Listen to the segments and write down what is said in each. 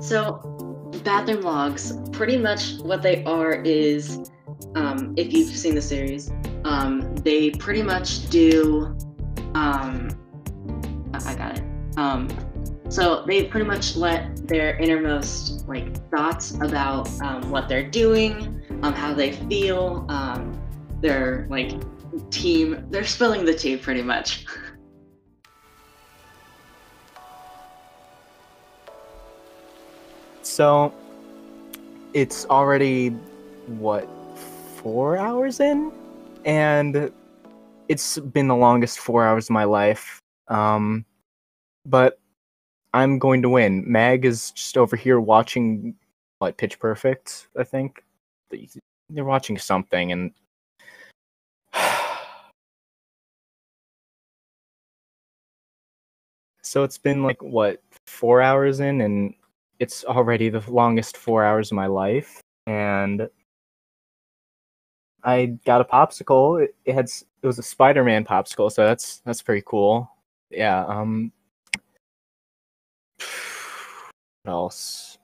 So, bathroom logs, pretty much what they are is, if you've seen the series, they pretty much do, um, I got it. So they pretty much let their innermost like thoughts about what they're doing, how they feel, their like team. They're spilling the tea pretty much. So it's already what 4 hours in, and it's been the longest 4 hours of my life. But I'm going to win. Mag is just over here watching what Pitch Perfect, I think. They're watching something, and so it's been like what 4 hours in, and it's already the longest 4 hours of my life, and I got a popsicle. It was a Spider-Man popsicle, so that's pretty cool. Yeah. What else?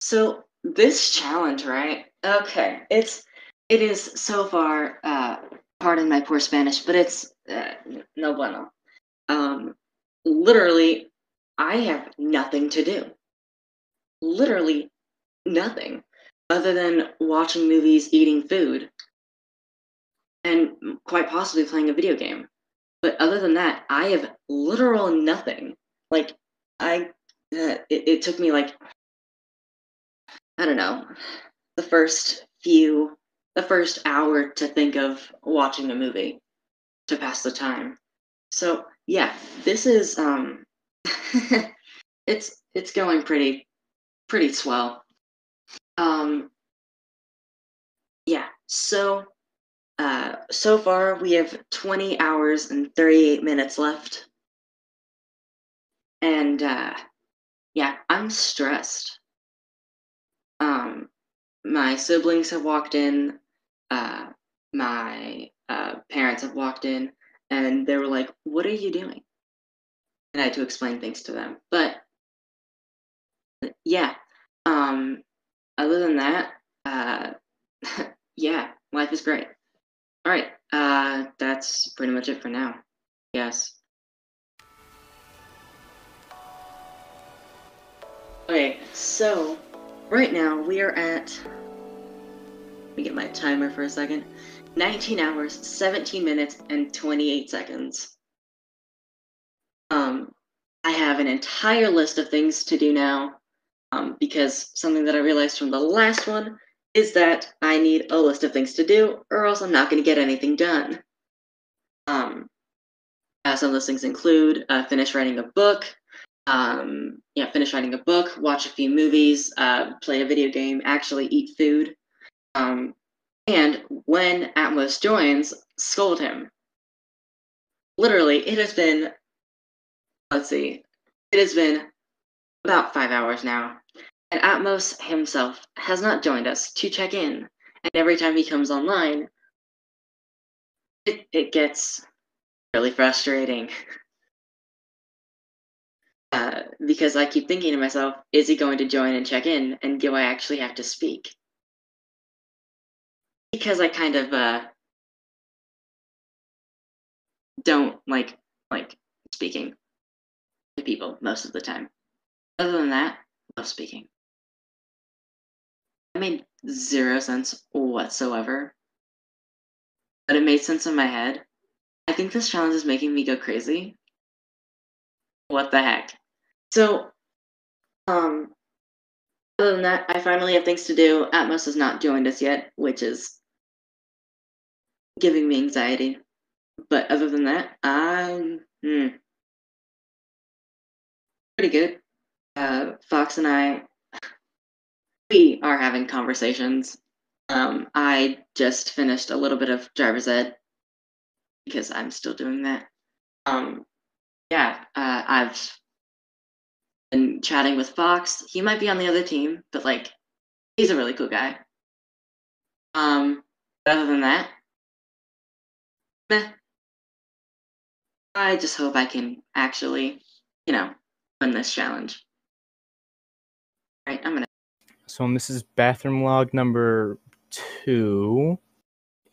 So this challenge, right? Okay, it is so far. Pardon my poor Spanish, but it's no bueno. Um, Literally, I have nothing to do. Literally nothing other than watching movies, eating food, and quite possibly playing a video game. But other than that, I have literal nothing. Like I, it took me like I don't know, the the first hour to think of watching a movie to pass the time. So yeah, this is it's going pretty swell. Um, yeah, so far we have 20 hours and 38 minutes left, and yeah, I'm stressed. Um, my siblings have walked in, uh, my parents have walked in, and they were like, "What are you doing?" And I had to explain things to them. But yeah, um, other than that, uh, yeah, life is great. All right, that's pretty much it for now. Yes. Okay, so right now we are at. Let me get my timer for a second. 19 hours, 17 minutes, and 28 seconds. Um, I have an entire list of things to do now, because something that I realized from the last one is that I need a list of things to do, or else I'm not going to get anything done. Um, some of those things include finish writing a book, yeah, finish writing a book, watch a few movies, play a video game, actually eat food, um, and when Atmos joins, scold him. Literally, it has been, let's see, it has been about 5 hours now, and Atmos himself has not joined us to check in. And every time he comes online, it gets really frustrating. Because I keep thinking to myself, is he going to join and check in? And do I actually have to speak? Because I kind of don't like speaking to people most of the time. Other than that, I love speaking. It made zero sense whatsoever, but it made sense in my head. I think this challenge is making me go crazy. What the heck? So, um, other than that, I finally have things to do. Atmos has not joined us yet, which is giving me anxiety. But other than that, I'm pretty good. Fox and I, we are having conversations. I just finished a little bit of driver's ed because I'm still doing that. Um, yeah, I've been chatting with Fox. He might be on the other team, but like, he's a really cool guy. But other than that, meh. I just hope I can actually, you know, win this challenge. All right, I'm gonna. So this is bathroom log number 2.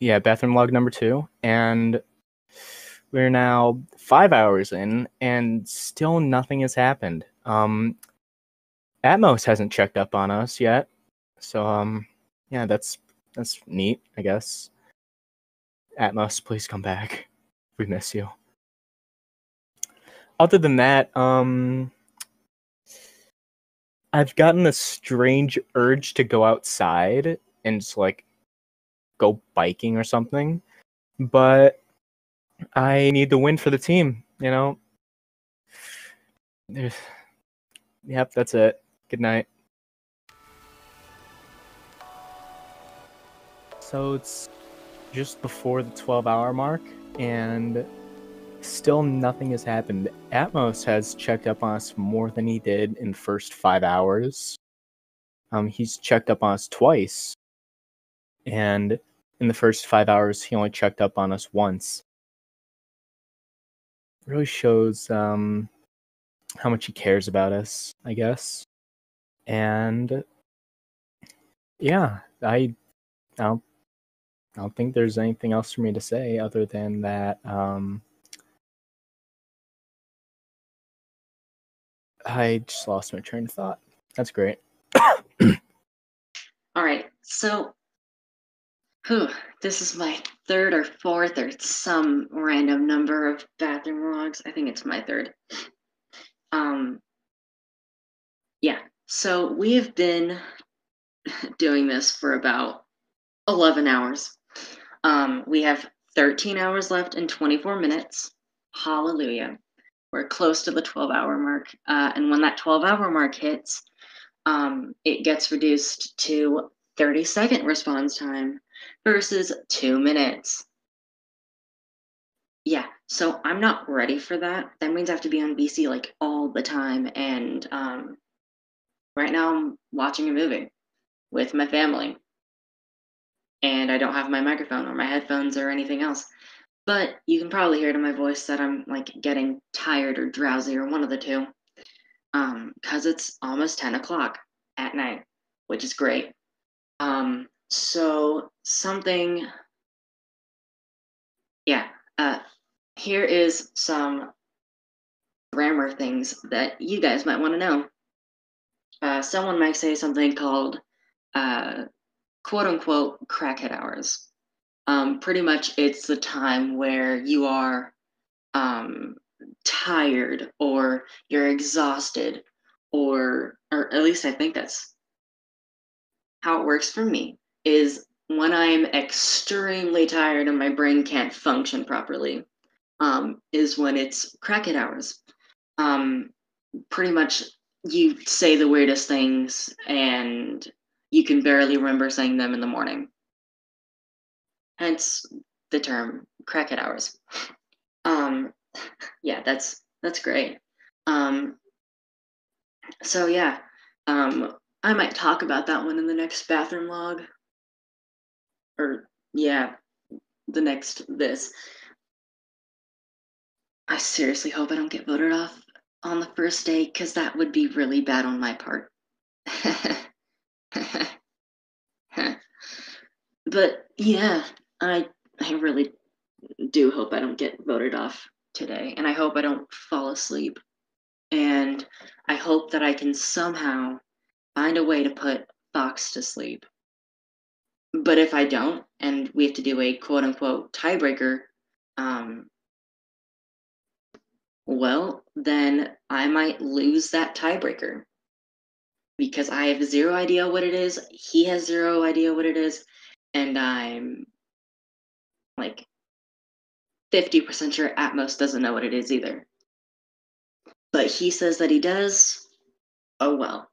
Yeah, bathroom log number 2. And we're now 5 hours in, and still nothing has happened. Atmos hasn't checked up on us yet. So, yeah, that's neat, I guess. Atmos, please come back. We miss you. Other than that, I've gotten a strange urge to go outside and just like go biking or something, but I need the win for the team, you know? Yep, that's it. Good night. So it's just before the 12-hour mark, and still nothing has happened. Atmos has checked up on us more than he did in the first 5 hours. He's checked up on us twice, and in the first 5 hours, he only checked up on us once. It really shows how much he cares about us, I guess. And yeah, don't, I don't think there's anything else for me to say other than that. I just lost my train of thought. That's great. All right, so, whew, this is my third or fourth or some random number of bathroom logs. I think it's my third. Um, yeah. So we have been doing this for about 11 hours. We have 13 hours left and 24 minutes. Hallelujah. We're close to the 12-hour mark. And when that 12-hour mark hits, it gets reduced to 30-second response time versus 2 minutes. Yeah, so I'm not ready for that. That means I have to be on BC like all the time. And right now I'm watching a movie with my family. And I don't have my microphone or my headphones or anything else. But you can probably hear to my voice that I'm like getting tired or drowsy or one of the two. Because it's almost 10 o'clock at night, which is great. So something, yeah. Here is some grammar things that you guys might want to know. Someone might say something called uh, quote unquote crackhead hours. Pretty much, it's the time where you are um, tired or you're exhausted, or at least I think that's how it works for me. Is when I'm extremely tired and my brain can't function properly. Is when it's crackhead hours. Um, Pretty much you say the weirdest things and you can barely remember saying them in the morning. Hence the term crackhead hours. Um, yeah, that's great. Um, so yeah, I might talk about that one in the next bathroom log, or yeah, the next this. I seriously hope I don't get voted off on the first day, because that would be really bad on my part. But yeah, I really do hope I don't get voted off today, and I hope I don't fall asleep. And I hope that I can somehow find a way to put Fox to sleep. But if I don't, and we have to do a quote unquote tiebreaker, um, well, then I might lose that tiebreaker because I have zero idea what it is. He has zero idea what it is. And I'm like 50% sure Atmos doesn't know what it is either. But he says that he does. Oh well.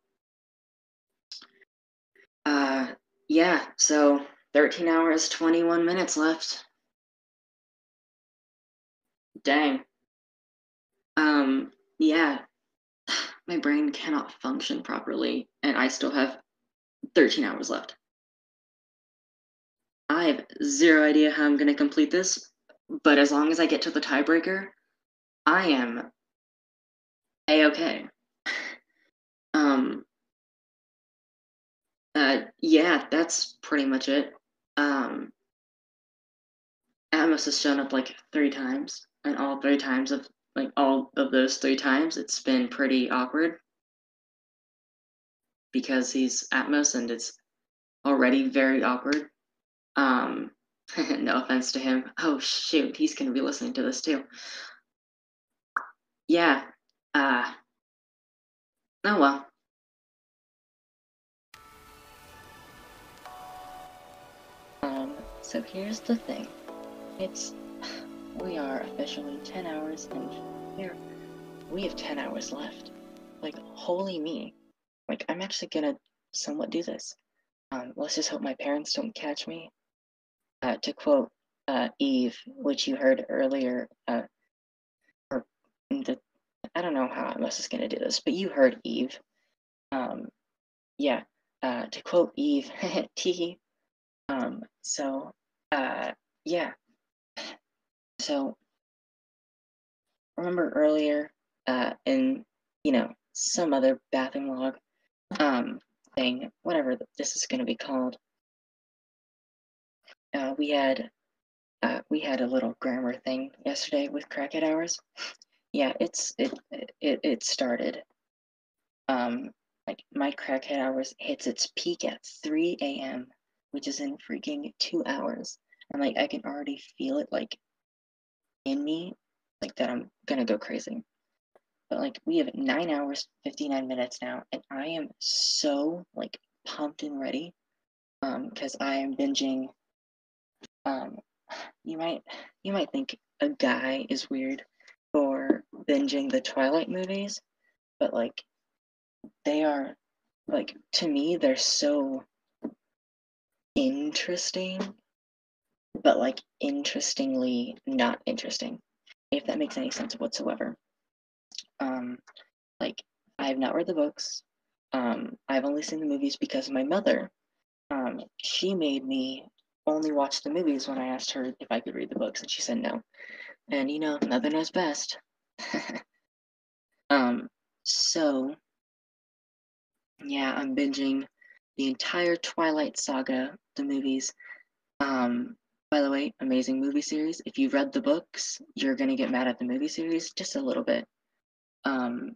Uh, yeah, so 13 hours, 21 minutes left. Dang. Yeah, my brain cannot function properly, and I still have 13 hours left. I have zero idea how I'm going to complete this, but as long as I get to the tiebreaker, I am a-okay. Um, yeah, that's pretty much it. Um, Atmos has shown up like 3 times, and all 3 times of like all of those 3 times, it's been pretty awkward because he's Atmos and it's already very awkward. Um, no offense to him. Oh shoot, he's gonna be listening to this too. Yeah. Uh, oh well. So here's the thing. It's we are officially 10 hours and here we have 10 hours left. Like holy me. Like I'm actually gonna somewhat do this. Let's just hope my parents don't catch me. To quote Eve, which you heard earlier, or the I don't know how Atmos is gonna do this, but you heard Eve. Um, yeah. To quote Eve, teehee. So yeah. So remember earlier in some other bathroom log um thing, whatever this is going to be called. We had a little grammar thing yesterday with crackhead hours. Yeah, it started. Um, like my crackhead hours hits its peak at 3 a.m., which is in freaking 2 hours, and like I can already feel it like in me, like that I'm gonna go crazy. But like we have 9 hours, 59 minutes now, and I am so like pumped and ready. Because I am binging. Um, you might you might think a guy is weird for binging the Twilight movies, but like they are like to me they're so interesting, but like interestingly not interesting, if that makes any sense whatsoever. Um, like I have not read the books. I've only seen the movies because my mother, she made me only watch the movies when I asked her if I could read the books, and she said no. And mother knows best. um, so yeah, I'm binging the entire Twilight saga, the movies. Um, by the way, amazing movie series. If you've read the books, you're gonna get mad at the movie series just a little bit. Um,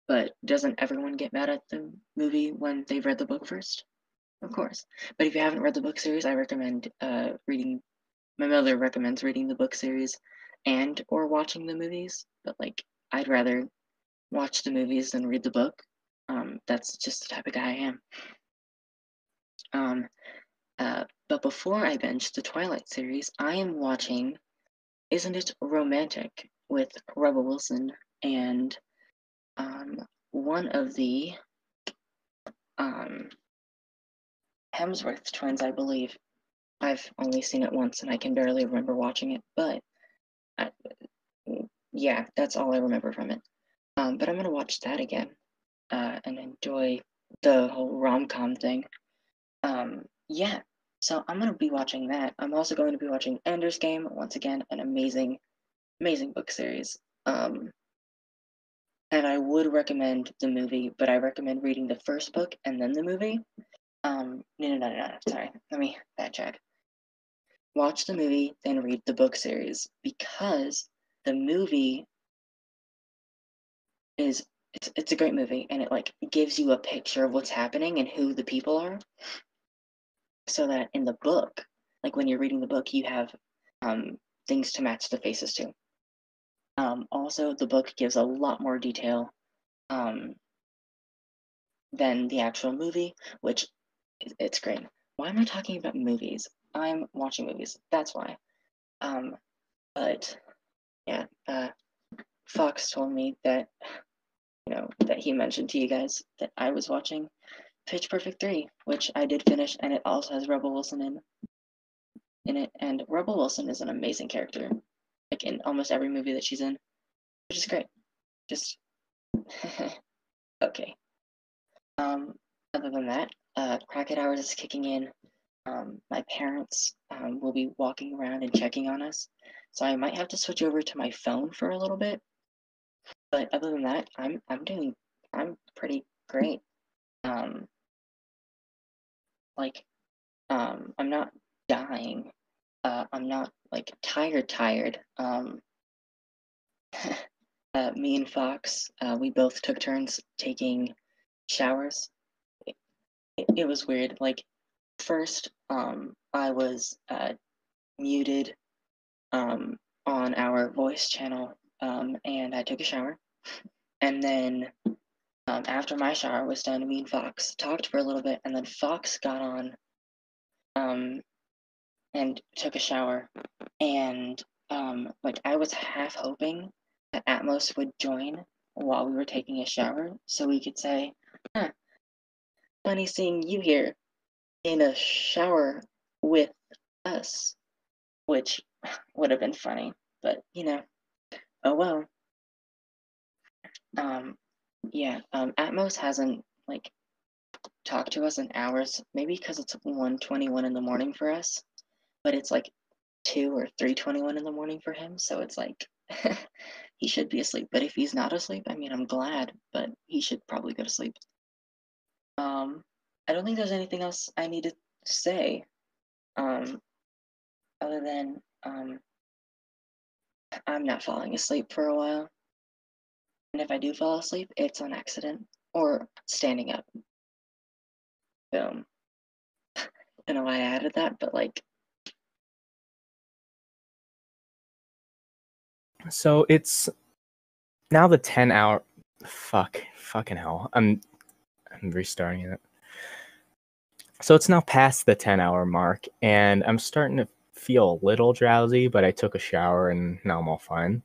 but doesn't everyone get mad at the movie when they've read the book first? Of course. But if you haven't read the book series, I recommend reading. My mother recommends reading the book series and or watching the movies. But like, I'd rather watch the movies than read the book. That's just the type of guy I am. Um, but before I binge the Twilight series, I am watching Isn't It Romantic with Rebel Wilson and um, one of the um, Hemsworth twins, I believe. I've only seen it once and I can barely remember watching it, but I, yeah, that's all I remember from it. But I'm gonna watch that again and enjoy the whole rom-com thing. Yeah, so I'm gonna be watching that. I'm also going to be watching Ender's Game once again, an amazing, amazing book series. And I would recommend the movie, but I recommend reading the first book and then the movie. No. Sorry, let me backtrack. Watch the movie, then read the book series because the movie it's a great movie and it like gives you a picture of what's happening and who the people are, so that in the book, like when you're reading the book, you have things to match the faces to. Also, the book gives a lot more detail um, than the actual movie, which it's great. Why am I talking about movies? I'm watching movies. That's why. Um, but yeah, Fox told me that that he mentioned to you guys that I was watching Pitch Perfect 3, which I did finish, and it also has Rebel Wilson in it. And Rebel Wilson is an amazing character, like in almost every movie that she's in, which is great. Just okay. Um, Other than that, Crackhead Hours is kicking in. My parents will be walking around and checking on us, so I might have to switch over to my phone for a little bit. But other than that, I'm pretty great. Um, like I'm not dying. I'm not like tired. Me and Fox, we both took turns taking showers. It was weird. Like first, I was muted on our voice channel, and I took a shower. And then after my shower was done, me and Fox talked for a little bit, and then Fox got on um, and took a shower. And like I was half hoping that Atmos would join while we were taking a shower, so we could say, "Huh, funny seeing you here in a shower with us," which would have been funny. But oh well. Um, yeah. Atmos hasn't like talked to us in hours, maybe because it's 1:21 in the morning for us, but it's like 2 or 3:21 in the morning for him, so it's like he should be asleep. But if he's not asleep, I mean, I'm glad, but he should probably go to sleep. Um, I don't think there's anything else I need to say, um, other than I'm not falling asleep for a while, and if I do fall asleep, it's on accident or standing up. Boom. I don't know why I added that, but like, So it's now the 10-hour. Fucking hell. I'm restarting it. So it's now past the 10-hour mark, and I'm starting to feel a little drowsy, but I took a shower and now I'm all fine.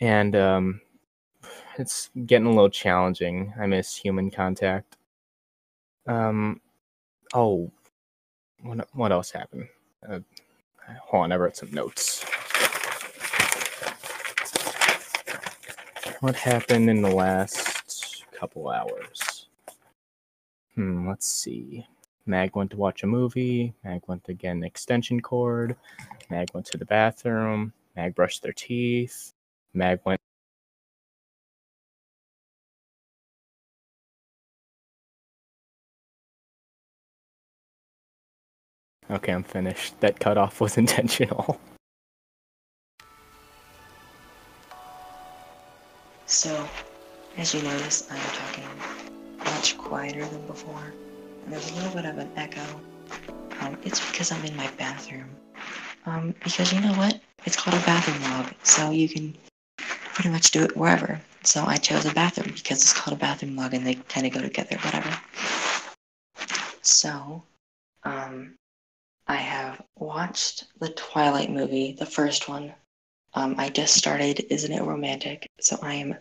And it's getting a little challenging. I miss human contact. Um, oh, what else happened? Hold on, I wrote some notes. What happened in the last couple hours? Let's see. Mag went to watch a movie. Mag went to get an extension cord. Mag went to the bathroom. Mag brushed their teeth. Mag went. Okay, I'm finished. That cutoff was intentional. so as you notice, I'm talking much quieter than before, and there's a little bit of an echo. It's because I'm in my bathroom. Because you know what? It's called a bathroom log, so you can pretty much do it wherever. So I chose a bathroom because it's called a bathroom log and they kind of go together, whatever. So, I have watched the Twilight movie, the first one. I just started Isn't It Romantic? So I am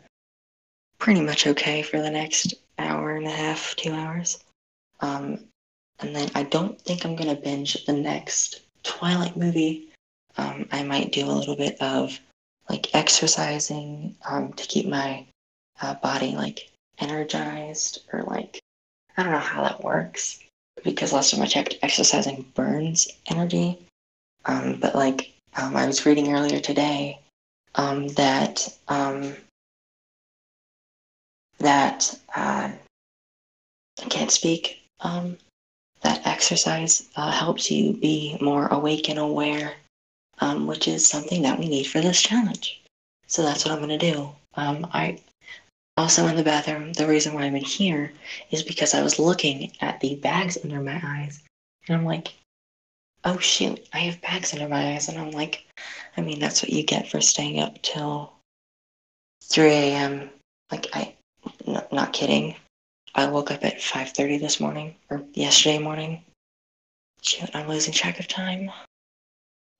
pretty much okay for the next hour and a half, 2 hours. And then I don't think I'm gonna binge the next Twilight movie. I might do a little bit of like exercising to keep my body like energized, or like I don't know how that works because last time I checked, exercising burns energy. But like I was reading earlier today that I can't speak. That exercise helps you be more awake and aware, which is something that we need for this challenge. So that's what I'm going to do. I also in the bathroom, the reason why I'm in here is because I was looking at the bags under my eyes, and I'm like, oh shoot, I have bags under my eyes. And I'm like, I mean, that's what you get for staying up till 3 a.m. Like, not kidding. I woke up at 5:30 this morning, or yesterday morning. Shoot, I'm losing track of time.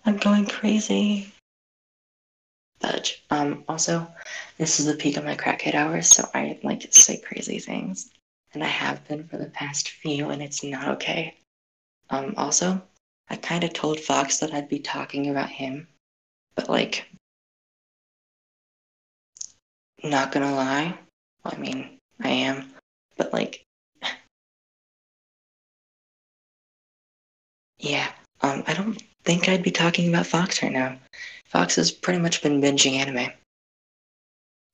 I'm going crazy. But also, this is the peak of my crackhead hours, so I like to say crazy things, and I have been for the past few, and it's not okay. Also, I kind of told Fox that I'd be talking about him, but like, not gonna lie. I mean, I am, but like, yeah. I don't think I'd be talking about Fox right now. Fox has pretty much been binging anime.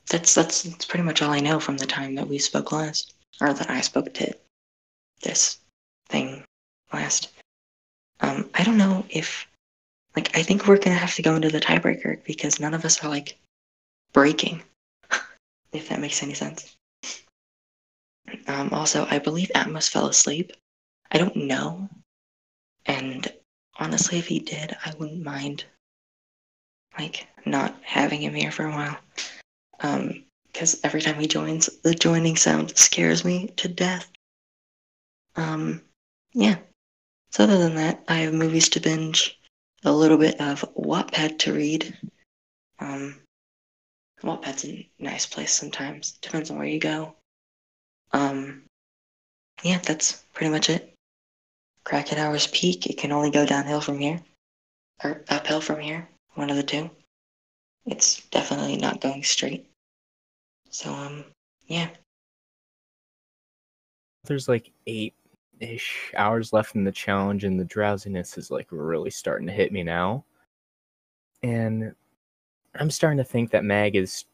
That's pretty much all I know from the time that we spoke last, or that I spoke to this thing last. I don't know if, like, I think we're gonna have to go into the tiebreaker because none of us are like breaking, if that makes any sense. Also, I believe Atmos fell asleep. I don't know, and honestly, if he did, I wouldn't mind like not having him here for a while. Because every time he joins, the joining sound scares me to death. Yeah. So other than that, I have movies to binge, a little bit of Wattpad to read. Um, Wattpad's a nice place sometimes. Depends on where you go. Um, yeah, that's pretty much it. Crackhead Hour's peak. It can only go downhill from here, or uphill from here. One of the two. It's definitely not going straight. So, yeah. There's like 8-ish hours left in the challenge, and the drowsiness is like really starting to hit me now. And I'm starting to think that Mag is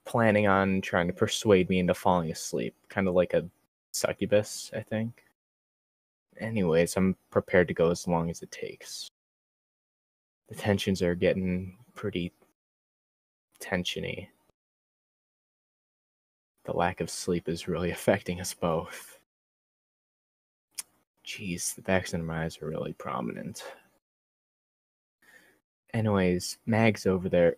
planning on trying to persuade me into falling asleep, kind of like a succubus, I think. Anyways, I'm prepared to go as long as it takes. The tensions are getting pretty tensiony. The lack of sleep is really affecting us both. Jeez, the backs of my eyes are really prominent. Anyways, Mag's over there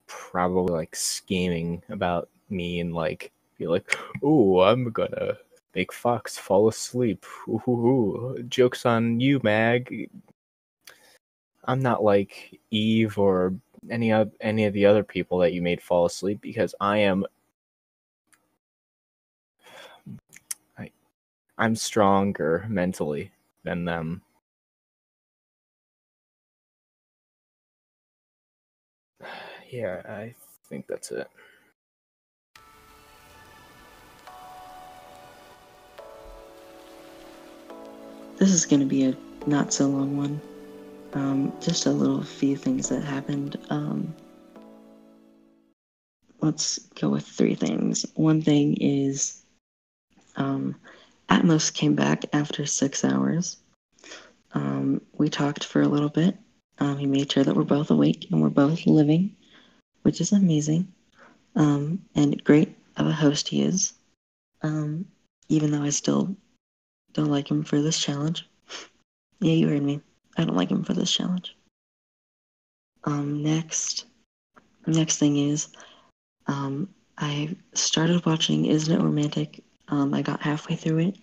probably like scheming about me and like be like, "Ooh, I'm gonna make Fox fall asleep. Ooh, joke's on you, Mag. I'm not like Eve or any of the other people that you made fall asleep because I'm stronger mentally than them." Yeah, I think that's it. This is going to be a not so long one. Just a little few things that happened. Let's go with 3 things. One thing is Atmos came back after 6 hours. We talked for a little bit. He made sure that we're both awake and we're both living, which is amazing. And great of a host he is. Even though I still don't like him for this challenge. Yeah, you heard me. I don't like him for this challenge. Next thing is, I started watching Isn't It Romantic? I got halfway through it,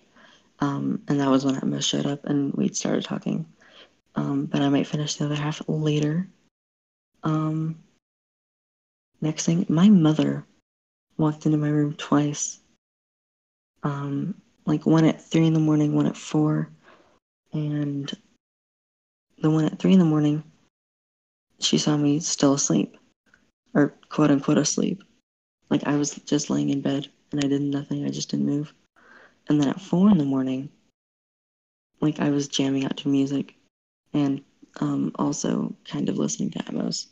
and that was when Atmos showed up and we started talking. But I might finish the other half later. Next thing, my mother walked into my room twice. Like one at 3 in the morning, one at 4, and the one at 3 in the morning, she saw me still asleep, or quote unquote asleep. Like I was just laying in bed and I did nothing, I just didn't move. And then at 4 in the morning, like I was jamming out to music and also kind of listening to Atmos.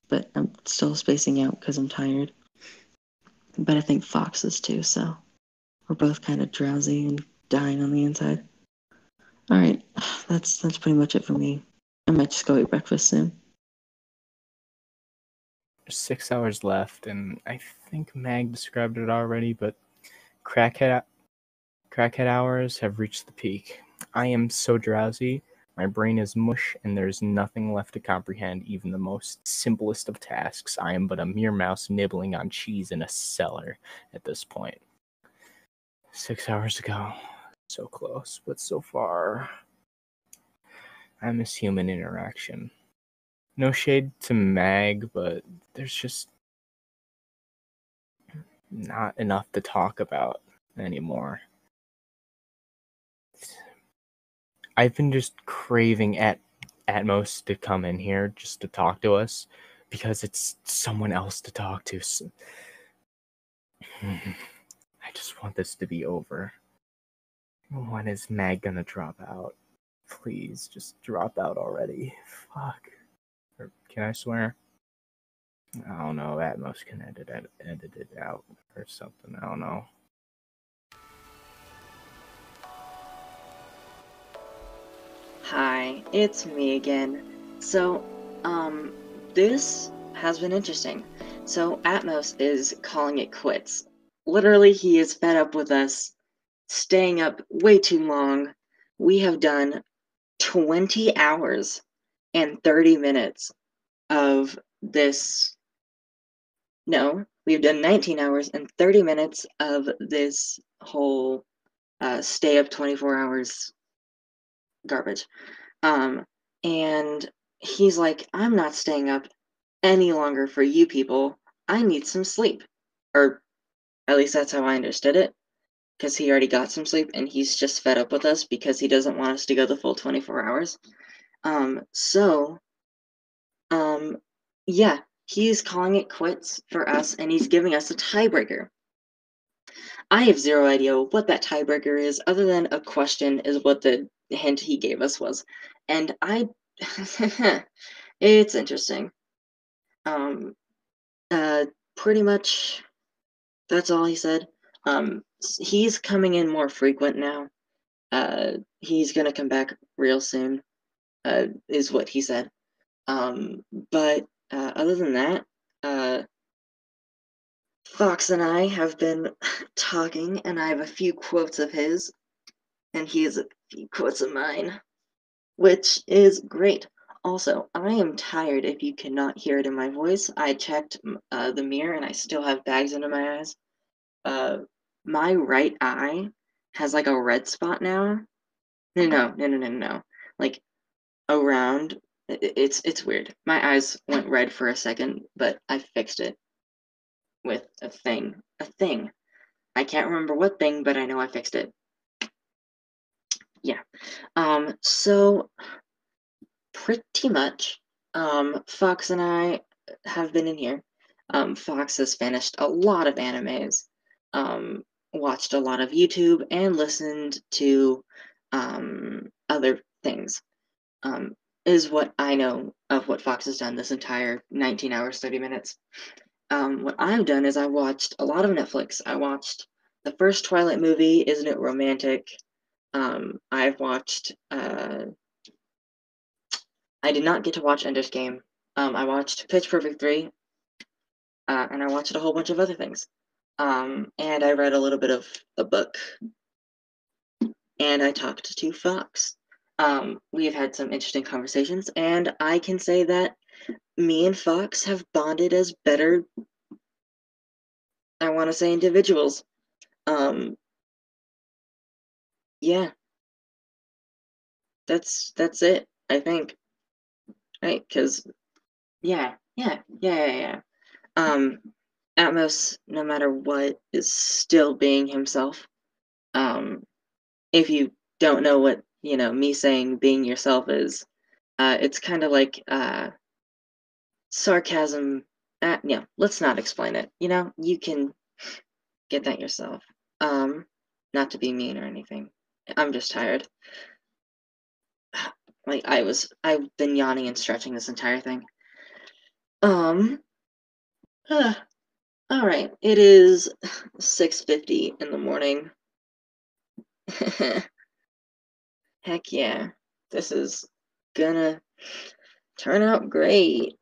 But I'm still spacing out because I'm tired. But I think Fox is too, so we're both kind of drowsy and dying on the inside. All right, that's pretty much it for me. I might just go eat breakfast soon. There's 6 hours left, and I think Mag described it already, but crackhead hours have reached the peak. I am so drowsy, my brain is mush, and there's nothing left to comprehend even the most simplest of tasks. I am but a mere mouse nibbling on cheese in a cellar at this point. 6 hours ago. So close, but so far. I miss human interaction. No shade to Mag, but there's just not enough to talk about anymore. I've been just craving Atmos to come in here just to talk to us because it's someone else to talk to. I just want this to be over. When is Mag gonna drop out? Please, just drop out already. Fuck. Or can I swear? I don't know. Atmos can edit it out or something. I don't know. Hi, it's me again. So, this has been interesting. So, Atmos is calling it quits. Literally, he is fed up with us staying up way too long. We have done 20 hours and 30 minutes of this. No, we've done 19 hours and 30 minutes of this whole stay up 24 hours garbage. And he's like, I'm not staying up any longer for you people. I need some sleep. Or at least that's how I understood it. Because he already got some sleep and he's just fed up with us because he doesn't want us to go the full 24 hours. So, yeah, he's calling it quits for us and he's giving us a tiebreaker. I have zero idea what that tiebreaker is, other than a question is what the hint he gave us was. And it's interesting. Um, Pretty much that's all he said. He's coming in more frequent now. He's gonna come back real soon, is what he said. But other than that, Fox and I have been talking, and I have a few quotes of his, and he has a few quotes of mine, which is great. Also, I am tired if you cannot hear it in my voice. I checked the mirror and I still have bags under my eyes. Uh, my right eye has like a red spot now. No. Like around, it's weird. My eyes went red for a second, but I fixed it with a thing. A thing. I can't remember what thing, but I know I fixed it. Yeah. So pretty much, Fox and I have been in here. Fox has finished a lot of animes, watched a lot of YouTube, and listened to other things. Is what I know of what Fox has done this entire 19 hours, 30 minutes. What I've done is I watched a lot of Netflix. I watched the first Twilight movie, Isn't It Romantic? I've watched I did not get to watch Ender's Game. I watched Pitch Perfect 3, and I watched a whole bunch of other things. And I read a little bit of a book, and I talked to Fox. We have had some interesting conversations, and I can say that me and Fox have bonded as better, I want to say, individuals. Yeah, that's it, I think. Right? Because yeah. Um, Atmos, no matter what, is still being himself. Um, if you don't know what, me saying being yourself is, it's kind of like sarcasm. Yeah, let's not explain it. You can get that yourself. Um, Not to be mean or anything. I'm just tired. Like I've been yawning and stretching this entire thing. Um, all right. It is 6:50 in the morning. Heck yeah. This is gonna turn out great.